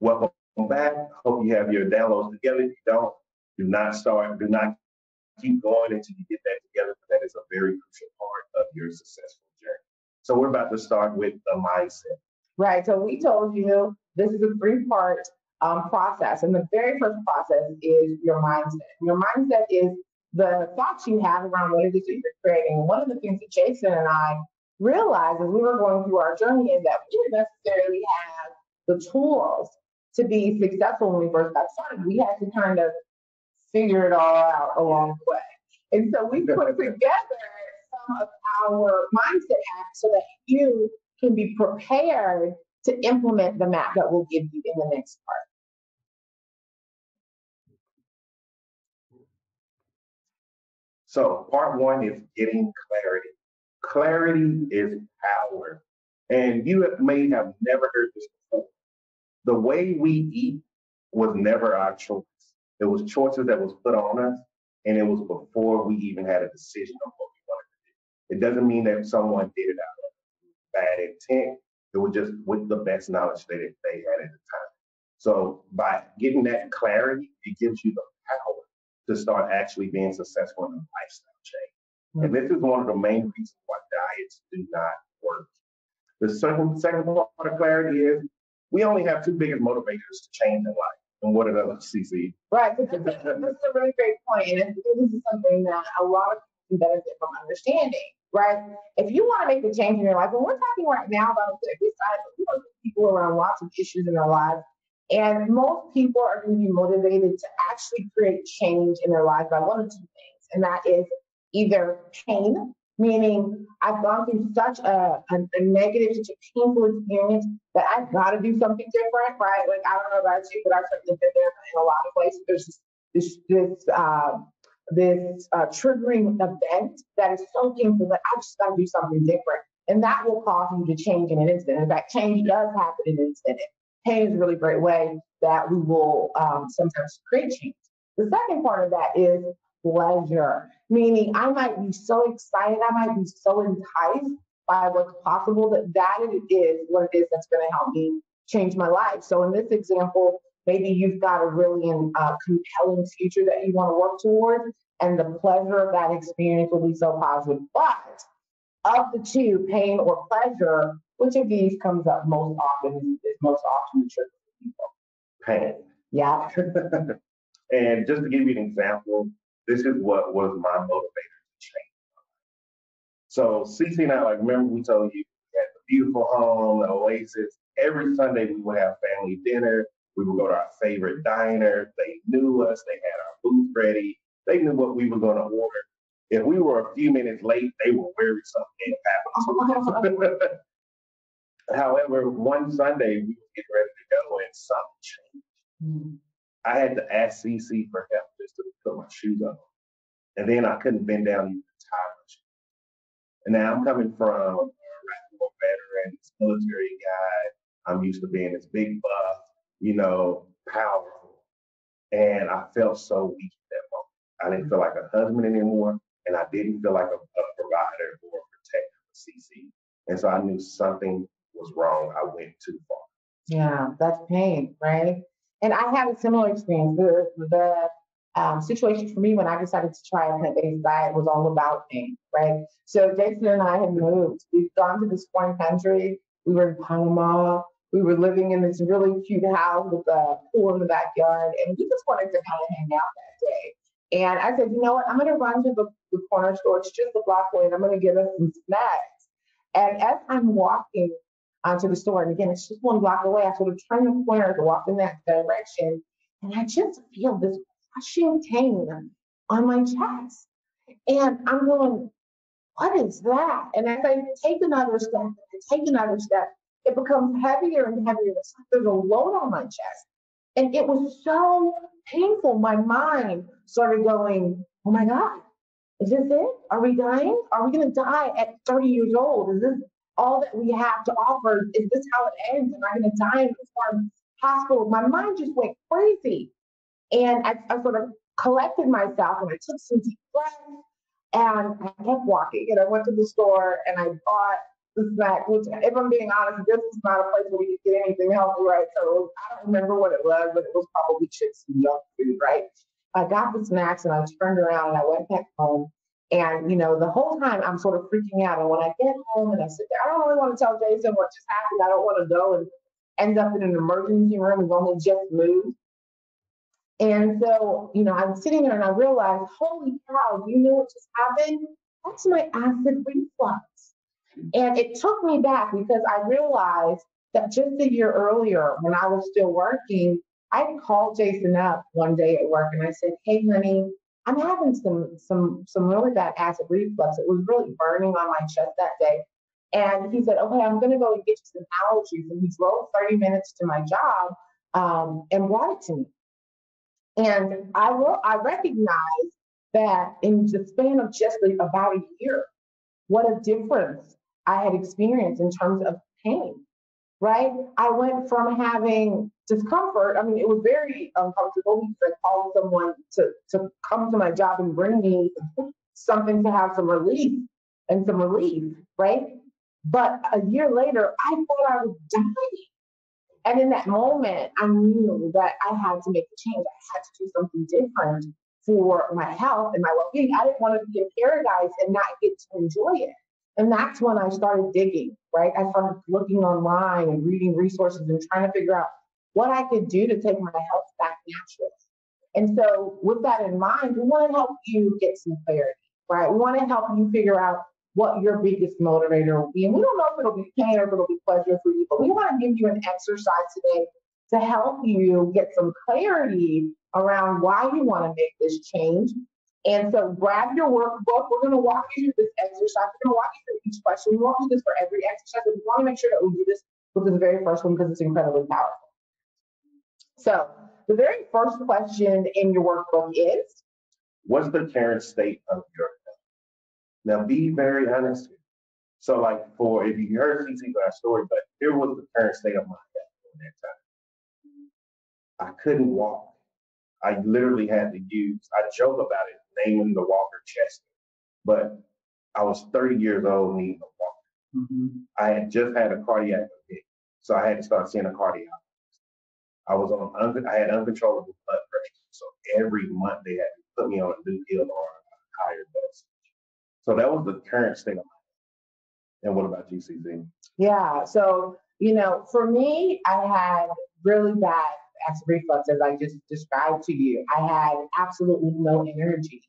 Welcome back. Hope you have your downloads together. If you don't, do not keep going until you get that together. That is a very crucial part of your successful journey. So we're about to start with the mindset. Right. So we told you this is a three-part process. And the very first process is your mindset. Your mindset is the thoughts you have around what it is that you're creating. And one of the things that Jason and I realized as we were going through our journey is that we didn't necessarily have the tools to be successful when we first got started. We had to kind of figure it all out along the way. And so we put together some of our mindset hacks so that you can be prepared to implement the map that we'll give you in the next part. So part one is getting clarity. Clarity is power. And you may have never heard this before. The way we eat was never our choice. It was choices that was put on us, and it was before we even had a decision on what we wanted to do. It doesn't mean that someone did it out of bad intent. It was just with the best knowledge that they had at the time. So by getting that clarity, it gives you the power to start actually being successful in a lifestyle change. And this is one of the main reasons why diets do not work. The second part of clarity is we only have two biggest motivators to change in life. And what are those, CC? Right. This is a really great point. And this is something that a lot of people can benefit from understanding, right? If you want to make a change in your life, and we're talking right now about this side, but we work with people around lots of issues in their lives. And most people are going to be motivated to actually create change in their life by one of two things. And that is either pain, meaning I've gone through such a negative, such a painful experience that I've got to do something different, right? Like, I don't know about you, but I've certainly been there in a lot of places. There's this triggering event that is so painful that I've just got to do something different. And that will cause you to change in an instant. In fact, change does happen in an instant. Pain is a really great way that we will sometimes create change. The second part of that is pleasure, meaning I might be so excited, I might be so enticed by what's possible that is what it is that's going to help me change my life. So in this example, maybe you've got a really compelling future that you want to work towards, and the pleasure of that experience will be so positive. But of the two, pain or pleasure, which of these comes up most often, is most often the trigger for people? Pain. Yeah. And just to give you an example, this is what was my motivator to change. So CC and I, like, remember we told you we had the beautiful home, the oasis. Every Sunday we would have family dinner. We would go to our favorite diner. They knew us. They had our booth ready. They knew what we were going to order. If we were a few minutes late, they were worried something happened. However, one Sunday we were getting ready to go and something changed. I had to ask CC for help just to put my shoes on. And then I couldn't bend down even to tie my shoes. And now I'm coming from a veteran, military guy. I'm used to being this big buff, powerful. And I felt so weak at that moment. I didn't feel like a husband anymore. And I didn't feel like a provider or a protector for CC. And so I knew something was wrong. I went too far. Yeah, that's pain, right? And I had a similar experience. The situation for me when I decided to try a plant-based diet was all about pain, right? So Jason and I had moved. We've gone to this foreign country. We were in Panama. We were living in this really cute house with a pool in the backyard, and we just wanted to kind of hang out that day. And I said, you know what? I'm going to run to the corner store. It's just a block away, and I'm going to get us some snacks. And as I'm walking onto the store, and again, it's just one block away, I sort of turn the corner to walk in that direction, and I just feel this crushing pain on my chest. And I'm going, what is that? And as I take another step, it becomes heavier and heavier. It's like there's a load on my chest. And it was so painful. My mind started going, oh my God, is this it? Are we dying? Are we going to die at 30 years old? Is this all that we have to offer? Is this how it ends? Am I going to die in this foreign hospital? My mind just went crazy. And I sort of collected myself and I took some deep breaths and I kept walking. And I went to the store and I bought the snack, which if I'm being honest, this is not a place where we can get anything healthy, right? So I don't remember what it was, but it was probably chips and junk food, right? I got the snacks and I turned around and I went back home. And the whole time I'm sort of freaking out. And when I get home and I sit there, I don't really want to tell Jason what just happened. I don't want to go and end up in an emergency room and only just moved. And so, I'm sitting there and I realized, holy cow, you know what just happened? That's my acid reflux. And it took me back because I realized that just a year earlier, when I was still working, I called Jason up one day at work and I said, "Hey, honey, I'm having some really bad acid reflux. It was really burning on my chest that day." And he said, "Okay, I'm going to go and get you some allergies." And he drove 30 minutes to my job and brought it to me. And I recognized that in the span of just about a year, what a difference I had experienced in terms of pain, right? I went from having discomfort. I mean, it was very uncomfortable because I called someone to come to my job and bring me something to have some relief, right? But a year later, I thought I was dying. And in that moment, I knew that I had to make a change. I had to do something different for my health and my well-being. I didn't want to be in paradise and not get to enjoy it. And that's when I started digging, right? I started looking online and reading resources and trying to figure out what I could do to take my health back naturally. And so with that in mind, we want to help you get some clarity, right? We want to help you figure out what your biggest motivator will be. And we don't know if it'll be pain or if it'll be pleasure for you, but we want to give you an exercise today to help you get some clarity around why you want to make this change. And so grab your workbook. We're going to walk you through this exercise. We're going to walk you through each question. We won't do this for every exercise, but we want to make sure that we do this with the very first one because it's incredibly powerful. So the very first question in your workbook is, what's the current state of your health? Now, be very honest. So, like, if you heard CC's story, but here was the current state of my health at that time. I couldn't walk. I literally had to I joke about it, naming the walker Chester, but I was 30 years old needing a walker. Mm-hmm. I had just had a cardiac event, so I had to start seeing a cardiologist. I had uncontrollable blood pressure, so every month they had to put me on a new pill or a higher dose. So that was the current state of my health. And what about GCZ? Yeah, so for me, I had really bad acid reflux, as I just described to you. I had absolutely no energy.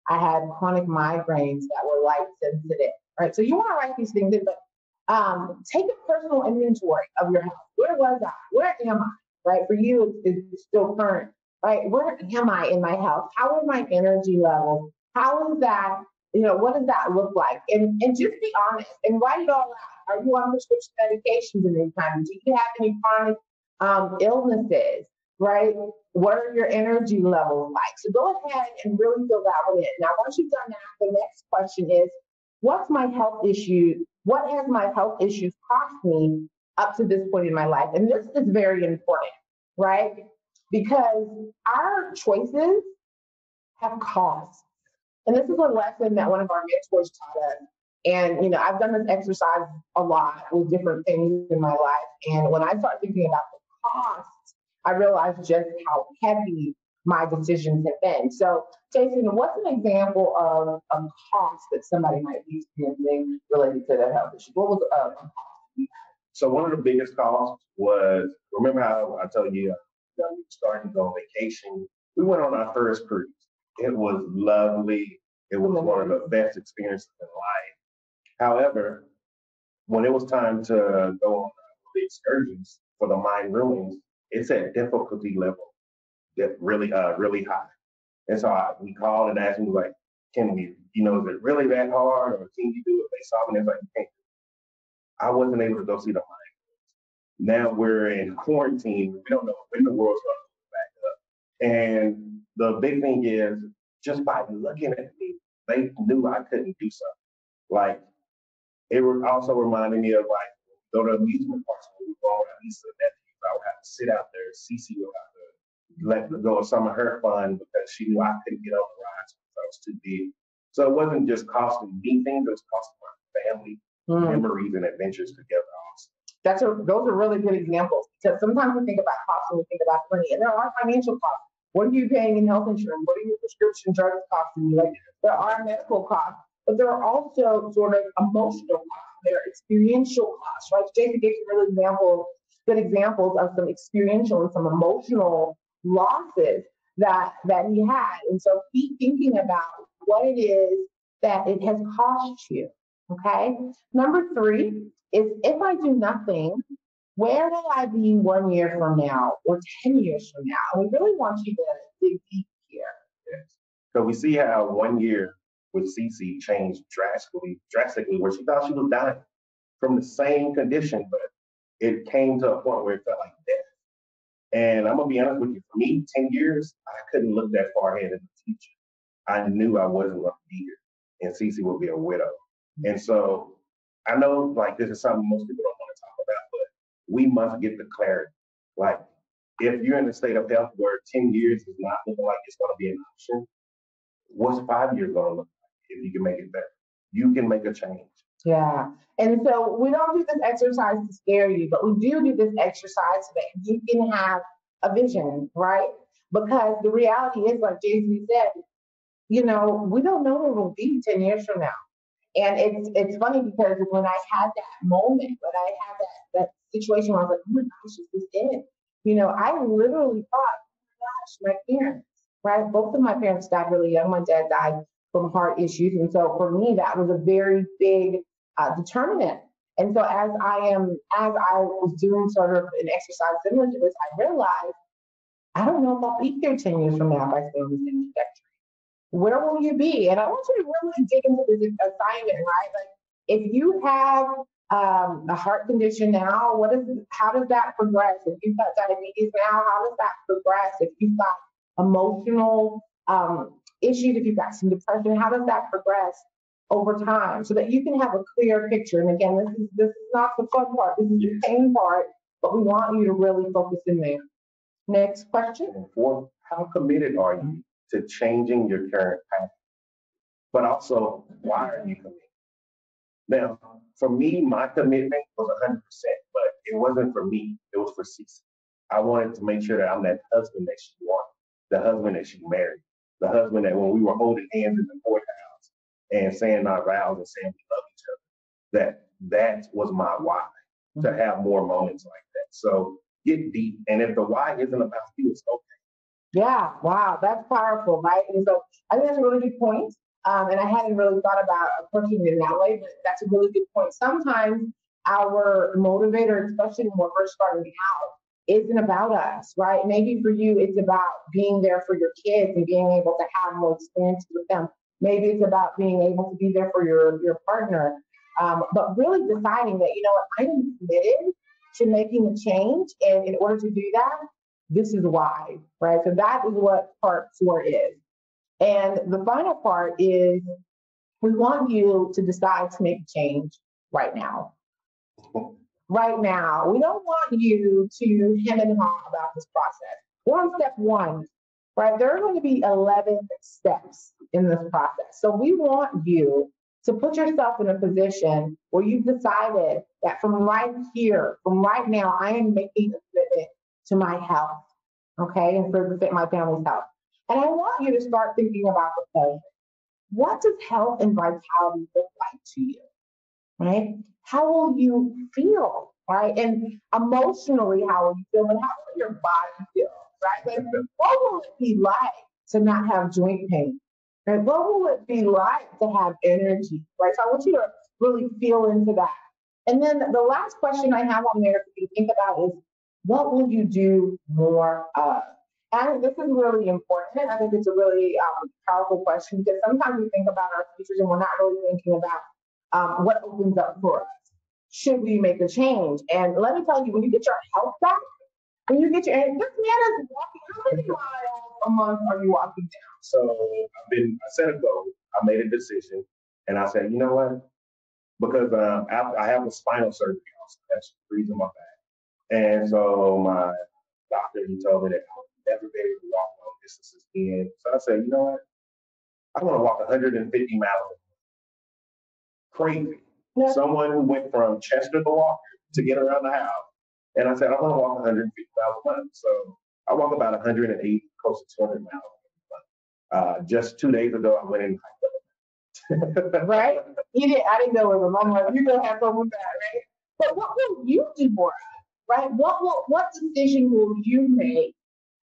I had chronic migraines that were light sensitive, right? So you want to write these things in, but take a personal inventory of your health. Where was I? Where am I? Right? For you, it's still current, right? Where am I in my health? How are my energy levels? How is that? What does that look like? And just be honest and write it all out. Are you on prescription medications at any time? Do you have any chronic illnesses, right? What are your energy levels like? So go ahead and really fill that one in. Now, once you've done that, the next question is, what's my health issue? What has my health issues cost me up to this point in my life? And this is very important, right? Because our choices have costs. And this is a lesson that one of our mentors taught us. And, I've done this exercise a lot with different things in my life. And when I start thinking about the costs, I realized just how heavy my decisions have been. So, Jason, what's an example of a cost that somebody might be experiencing related to their health issue? What was a cost? So one of the biggest costs was, remember how I told you, we started to go on vacation. We went on our first cruise. It was lovely. It was one of the best experiences in life. However, when it was time to go on the excursions for the Mind Ruins, it's at difficulty level that really high. And so we called and asked me, like, can we, is it really that hard, or can you do it? They saw me and it's like, you can't do it. I wasn't able to go see the Mind Ruins. Now we're in quarantine. We don't know when the world's going to back up. And the big thing is, just by looking at me, they knew I couldn't do something. Like, it also reminded me of, like, go to amusement parks when we go on Lisa and nephews. I would have to sit out there. Cece would have to let go of some of her fun because she knew I couldn't get on the rides because I was too big. So it wasn't just costing me things, it was costing my family memories and adventures together also. Those are really good examples because sometimes we think about costs and we think about money, and there are financial costs. What are you paying in health insurance? What are your prescription drugs costing you? Like there are medical costs, but there are also sort of emotional costs. There are experiential costs, right? Jason gave some really good examples of some experiential and some emotional losses that he had, and so keep thinking about what it is that it has cost you. Okay. Number 3 is if I do nothing, where will I be 1 year from now or 10 years from now? And we really want you to dig deep here. Yes. So we see how 1 year with Cece changed drastically, where she thought she was dying from the same condition, but it came to a point where it felt like death. And I'm gonna be honest with you, for me, 10 years, I couldn't look that far ahead in the future. I knew I wasn't gonna be here and Cece would be a widow. And so I know like this is something most people don't want to talk about, but we must get the clarity. Like if you're in a state of health where 10 years is not looking like it's going to be an option, what's 5 years going to look like if you can make it better? You can make a change. Yeah. And so we don't do this exercise to scare you, but we do this exercise so that you can have a vision, right? Because the reality is, like Jason said, we don't know where we'll be 10 years from now. And it's funny because when I had that moment, when I had that situation where I was like, oh my gosh, is this it? I literally thought, oh my gosh, my parents, right? Both of my parents died really young. My dad died from heart issues. And so for me, that was a very big determinant. And so as I was doing sort of an exercise similar to this, I realized, I don't know if I'll be here 10 years from now if I stay on the same trajectory. Where will you be? And I want you to really dig into this assignment, right? Like if you have a heart condition now, how does that progress? If you've got diabetes now, how does that progress? If you've got emotional issues, if you've got some depression, how does that progress over time so that you can have a clear picture? And again, this is not the fun part, this is the pain part, but we want you to really focus in there. Next question. And 4, how committed are you to changing your current path? But also, why are you committed? Now, for me, my commitment was 100%, but it wasn't for me. It was for Cece. I wanted to make sure that I'm that husband that she wanted, the husband that she married, the husband that when we were holding hands in the courthouse and saying our vows and saying we love each other, that was my why, to have more moments like that. So get deep. And if the why isn't about you, it's okay. Yeah, wow, that's powerful, right? And so I think that's a really good point. And I hadn't really thought about approaching it in that way, but that's a really good point. Sometimes our motivator, especially when we're first starting out, isn't about us, right? Maybe for you, it's about being there for your kids and being able to have more experiences with them. Maybe it's about being able to be there for your partner. But really deciding that, I'm committed to making a change. And in order to do that, this is why, right? So that is what part 4 is. And the final part is we want you to decide to make a change right now. Right now. We don't want you to hem and haw about this process. We're on step 1, right? There are going to be 11 steps in this process. So we want you to put yourself in a position where you've decided that from right here, from right now, I am making a commitment to my health, okay, and for my family's health. And I want you to start thinking about the pleasure. What does health and vitality look like to you, right? How will you feel, right? And emotionally, how will you feel? And how will your body feel, right? Like, what will it be like to not have joint pain? Right? What will it be like to have energy, right? So I want you to really feel into that. And then the last question I have on there for you to think about is, what will you do more of? And this is really important. I think it's a really powerful question because sometimes we think about our futures and we're not really thinking about what opens up for us. Should we make a change? And let me tell you, when you get your health back, when you get your, and this man is walking, how many miles a month are you walking down? So I set a goal, I made a decision, and I said, you know what? Because I have a spinal surgery also, that's the reason my back. And so my doctor, he told me that I would never be able to walk long distances again. So I said, you know what? I want to walk 150 miles. Crazy. Someone who went from Chester to Walker to get around the house. And I said, I'm going to walk 150 miles a month. So I walk about 180, close to 200 miles a month. Just 2 days ago, I went in. Right? I didn't know it was a moment. You're going to have fun with that, right? But what will you do more of, right? What decision will you make?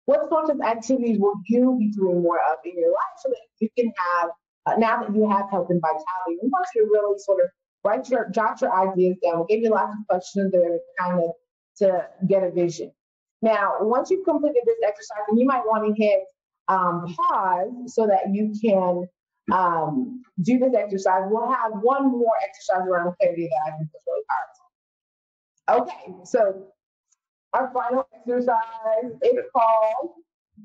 What sorts of activities will you be doing more of in your life so that you can have, now that you have health and vitality, we want you to really sort of jot your ideas down. We'll give you lots of questions there to kind of to get a vision. Now, once you've completed this exercise, and you might want to hit pause so that you can do this exercise. We'll have one more exercise around clarity that I think is really powerful. Okay, so our final exercise is called.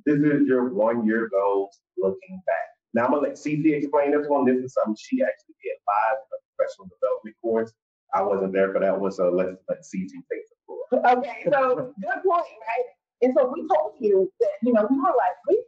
This is your 1 year goals looking back. Now I'm gonna let Cece explain this one. This is something she actually did live in a professional development course. I wasn't there for that one, so let's let Cece take the floor. Okay, so good point, right? And so we told you that, we were like, we've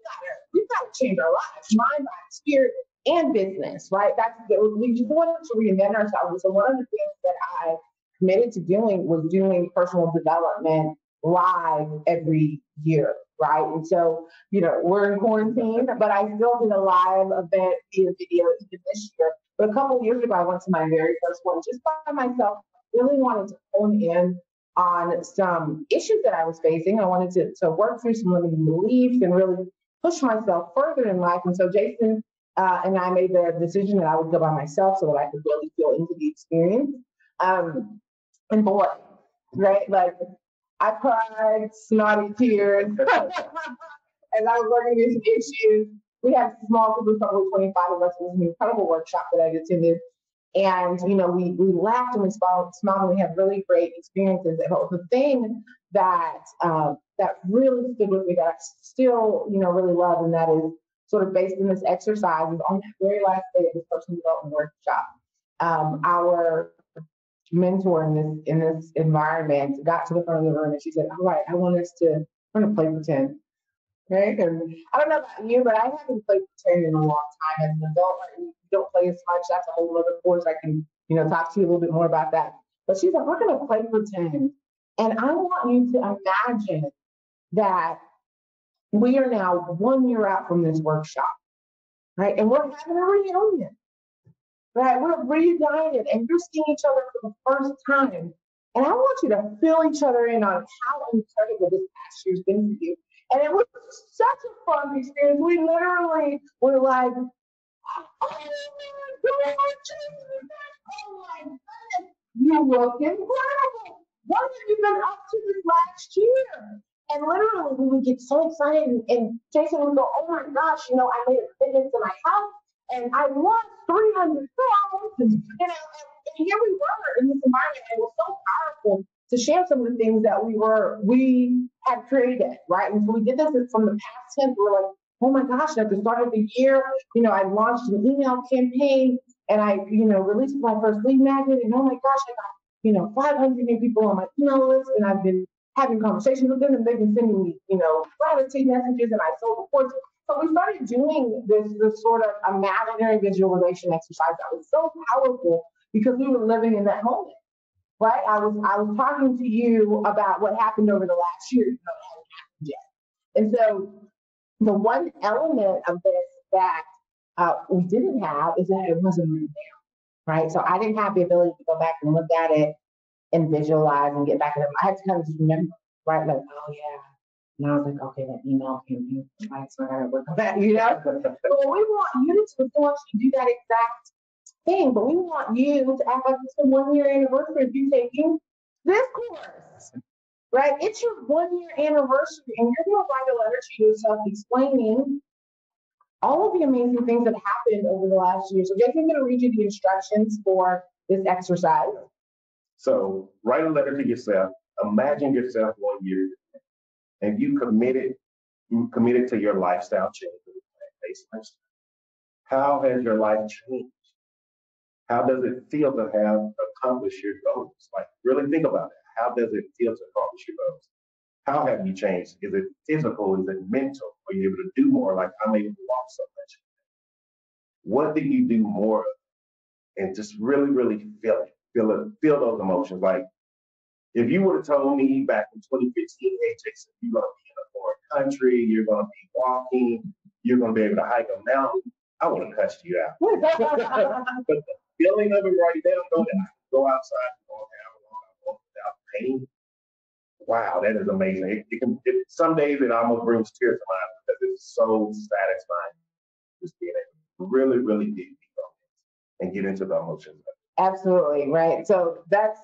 got to change our lives, mind, body, spirit, and business, right? We just wanted to reinvent ourselves. So one of the things that I committed to doing was doing personal development live every year, right? And so, we're in quarantine, but I still did a live event via video even this year. But a couple of years ago, I went to my very first one just by myself, really wanted to hone in on some issues that I was facing. I wanted to work through some limiting beliefs and really push myself further in life. And so Jason and I made the decision that I would go by myself so that I could really feel into the experience. And boy, right? Like I cried snotty tears as I was working through some issues. We had a small group of probably 25 of us. It was an incredible workshop that I attended. And, we laughed and we smiled and we had really great experiences. But the thing that really stood with me that I still, really love, and that is sort of based in this exercise, is on that very last day of this personal development workshop. Our mentor in this environment got to the front of the room and she said, all right, we're going to play pretend. Right? And I don't know about you, but I haven't played pretend in a long time. As an adult, you don't play as much. That's a whole other course. I can, talk to you a little bit more about that. But she said, we're going to play pretend. And I want you to imagine that we are now 1 year out from this workshop, right? And we're having a reunion, right? We're reunited and you're seeing each other for the first time. And I want you to fill each other in on how incredible this past year's been for you. And it was such a fun experience. We literally were like, oh my goodness, you look incredible. What have you been up to this last year? And literally we would get so excited and Jason would go, oh my gosh, I made a fitness in my house and I lost 300 pounds. And here we were in this environment, and it was so powerful to share some of the things that we had created, right? And so we did this from the past tense. We were like, oh my gosh, at the start of the year, I launched an email campaign and I, released my first lead magnet, and oh my gosh, I got, 500 new people on my email list, and I've been having conversations with them, and they've been sending me, gratitude messages, and I sold reports. So we started doing this sort of imaginary visualization exercise that was so powerful because we were living in that moment, right? I was talking to you about what happened over the last year, it hadn't happened yet. And so the one element of this that we didn't have is that it wasn't written down, right? So I didn't have the ability to go back and look at it and visualize and get back in it. I had to kind of just remember, right? Like, oh yeah. And I was like, okay, that email campaign, right? So I gotta work on that, But we want you to do that exact thing, but we want you to act like it's the 1 year anniversary of you taking this course, right? It's your 1 year anniversary, and you're gonna write a letter to yourself explaining all of the amazing things that happened over the last year. So Jason's gonna read you the instructions for this exercise. So write a letter to yourself. Imagine yourself 1 year, and you committed to your lifestyle change. How has your life changed? How does it feel to have accomplished your goals? Like, really think about it. How does it feel to accomplish your goals? How have you changed? Is it physical? Is it mental? Are you able to do more? Like, I'm able to walk so much. What do you do more of? And just really, really feel it. feel those emotions. Like if you would have told me back in 2015, hey Jason, you're gonna be in a foreign country, you're gonna be walking, you're gonna be able to hike a mountain, I would have cussed you out. But the feeling of it right now, knowing that I can go outside and go have a walk without pain, wow, that is amazing. Some days it almost brings tears to my eyes because it's so satisfying just being able to really, really dig deep on it and get into the emotions. Absolutely, right. So that's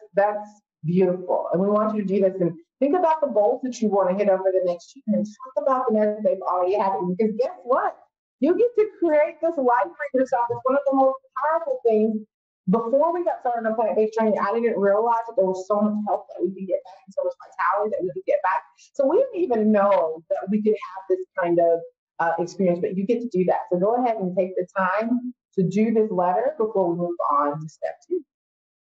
beautiful. And we want you to do this and think about the goals that you want to hit over the next year and talk about them as they've already happened. Because guess what? You get to create this life for yourself. It's one of the most powerful things. Before we got started on plant-based training, I didn't realize that there was so much health that we could get back and so much vitality that we could get back. So we didn't even know that we could have this kind of experience, but you get to do that. So go ahead and take the time to do this letter before we move on to step 2.